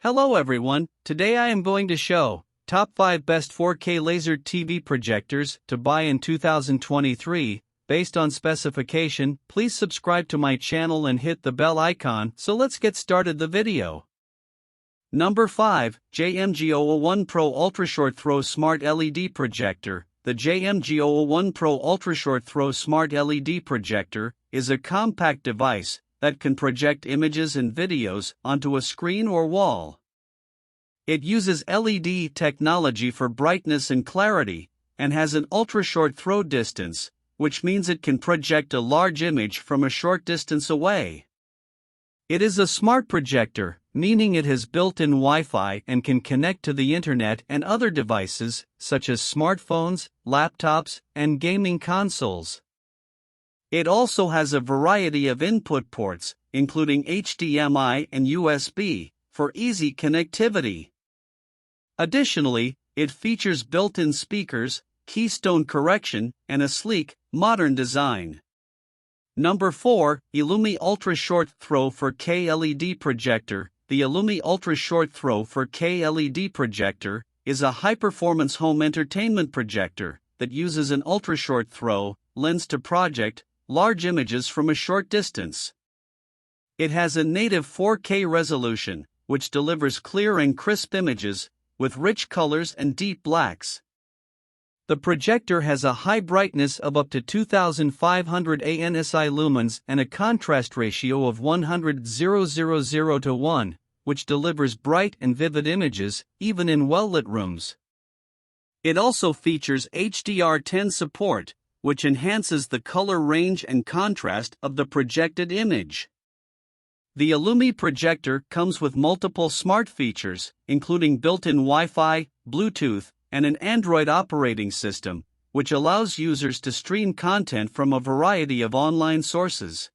Hello everyone, today I am going to show top 5 best 4K laser TV projectors to buy in 2023. Based on specification, please subscribe to my channel and hit the bell icon. So let's get started the video. Number 5, JMGO 01 Pro Ultra Short Throw Smart LED Projector. The JMGO 01 Pro Ultra Short Throw Smart LED Projector is a compact device that can project images and videos onto a screen or wall. It uses LED technology for brightness and clarity, and has an ultra-short throw distance, which means it can project a large image from a short distance away. It is a smart projector, meaning it has built-in Wi-Fi and can connect to the internet and other devices, such as smartphones, laptops, and gaming consoles. It also has a variety of input ports, including HDMI and USB, for easy connectivity. Additionally, it features built-in speakers, keystone correction, and a sleek, modern design. Number 4, Ilumee Ultra Short Throw 4K LED Projector. The Ilumee Ultra Short Throw 4K LED Projector is a high-performance home entertainment projector that uses an ultra-short throw lens to project large images from a short distance. It has a native 4K resolution, which delivers clear and crisp images, with rich colors and deep blacks. The projector has a high brightness of up to 2500 ANSI lumens and a contrast ratio of 100:000 to 1, which delivers bright and vivid images, even in well-lit rooms. It also features HDR10 support, which enhances the color range and contrast of the projected image. The Ilumee projector comes with multiple smart features, including built-in Wi-Fi, Bluetooth, and an Android operating system, which allows users to stream content from a variety of online sources.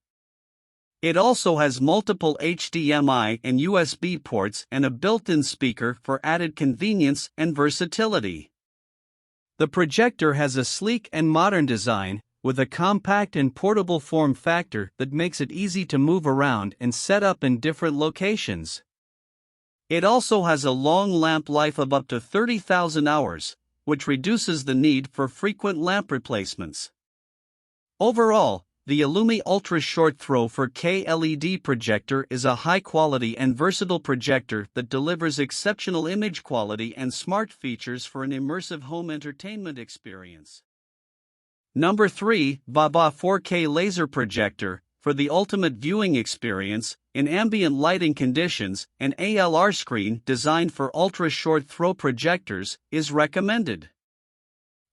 It also has multiple HDMI and USB ports and a built-in speaker for added convenience and versatility. The projector has a sleek and modern design, with a compact and portable form factor that makes it easy to move around and set up in different locations. It also has a long lamp life of up to 30,000 hours, which reduces the need for frequent lamp replacements. Overall, the Ilumee Ultra Short Throw 4K LED projector is a high-quality and versatile projector that delivers exceptional image quality and smart features for an immersive home entertainment experience. Number 3, VAVA 4K Laser Projector. For the ultimate viewing experience, in ambient lighting conditions, an ALR screen designed for ultra-short throw projectors is recommended.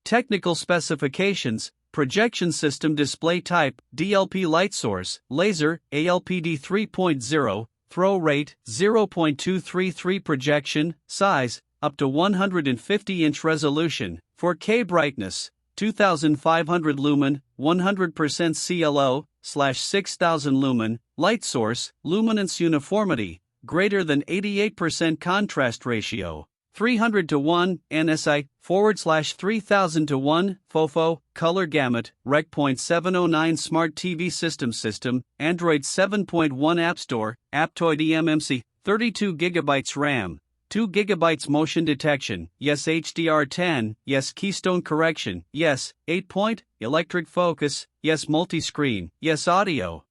Technical specifications: projection system display type, DLP light source, laser, ALPD 3.0, throw rate, 0.233 projection, size, up to 150-inch resolution, 4K brightness, 2500 lumen, 100% CLO/6000 lumen, light source, luminance uniformity, greater than 88% contrast ratio, 300 to 1, NSI, /3000 to 1, FOFO, color gamut, Rec. .709 Smart TV System, Android 7.1 App Store, Aptoide eMMC, 32 GB RAM, 2 GB motion detection, yes HDR10, yes keystone correction, yes 8-point, electric focus, yes multi-screen, yes audio.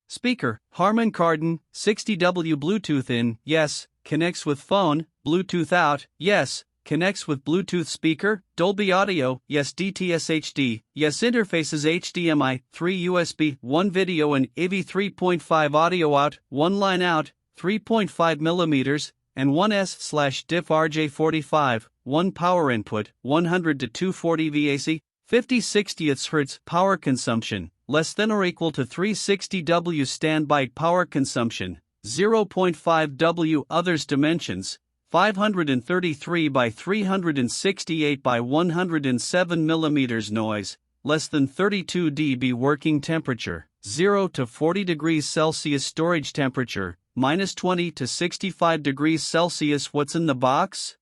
Speaker, Harman Kardon, 60W Bluetooth in, yes, connects with phone, Bluetooth out, yes, connects with Bluetooth speaker, Dolby Audio, yes DTS HD, yes interfaces HDMI, 3 USB, 1 video and AV 3.5 audio out, 1 line out, 3.5 mm, and 1S/diff RJ45, 1 power input, 100 to 240 VAC, 50/60 Hz power consumption, less than or equal to 360 W standby power consumption, 0.5 W others dimensions, 533 by 368 by 107 mm noise, less than 32 dB working temperature, 0 to 40 degrees Celsius storage temperature, -20 to 65 degrees Celsius. What's in the box?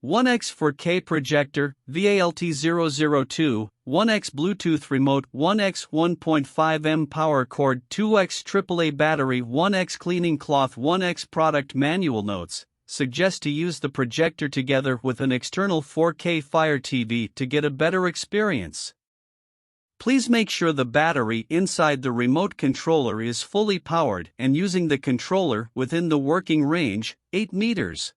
1x 4K projector, VALT002, 1x Bluetooth remote, 1x 1.5mm power cord, 2x AAA battery, 1x cleaning cloth, 1x product manual. Notes suggest to use the projector together with an external 4K Fire TV to get a better experience. Please make sure the battery inside the remote controller is fully powered and using the controller within the working range, 8 meters.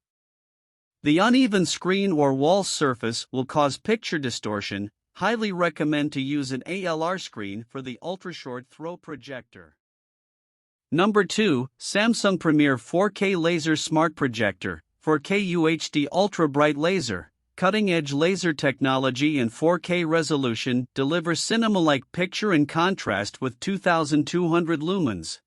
The uneven screen or wall surface will cause picture distortion. Highly recommend to use an ALR screen for the ultra-short throw projector. Number 2, Samsung Premier 4K Laser Smart Projector, 4K UHD Ultra Bright Laser. Cutting-edge laser technology and 4K resolution delivers cinema-like picture and contrast with 2200 lumens.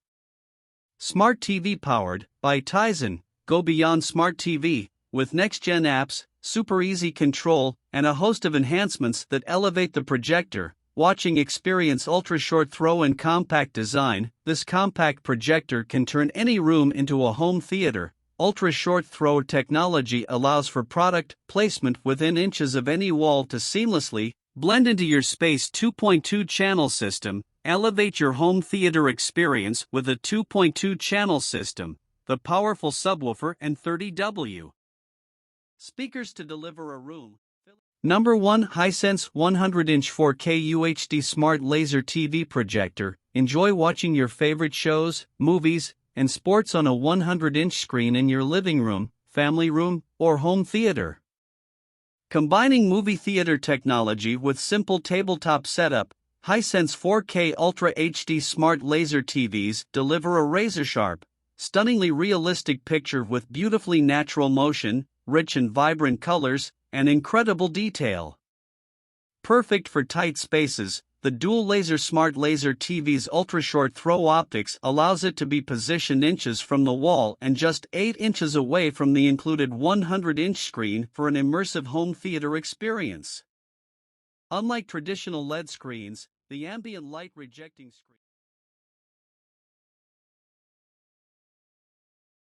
Smart TV powered by Tizen. Go beyond smart TV with next-gen apps, super easy control, and a host of enhancements that elevate the projector watching experience. Ultra-short throw and compact design. This compact projector can turn any room into a home theater. Ultra-short throw technology allows for product placement within inches of any wall to seamlessly blend into your space. 2.2 channel system. Elevate your home theater experience with a 2.2 channel system, the powerful subwoofer and 30W speakers to deliver a room. Number 1, Hisense 100-inch 4K UHD Smart Laser TV Projector. Enjoy watching your favorite shows, movies, and sports on a 100-inch screen in your living room, family room, or home theater. Combining movie theater technology with simple tabletop setup, Hisense 4K Ultra HD Smart Laser TVs deliver a razor-sharp, stunningly realistic picture with beautifully natural motion, rich and vibrant colors, and incredible detail. Perfect for tight spaces, the dual laser Smart Laser TV's ultra-short throw optics allows it to be positioned inches from the wall and just 8 inches away from the included 100-inch screen for an immersive home theater experience. Unlike traditional LED screens, the ambient light rejecting screen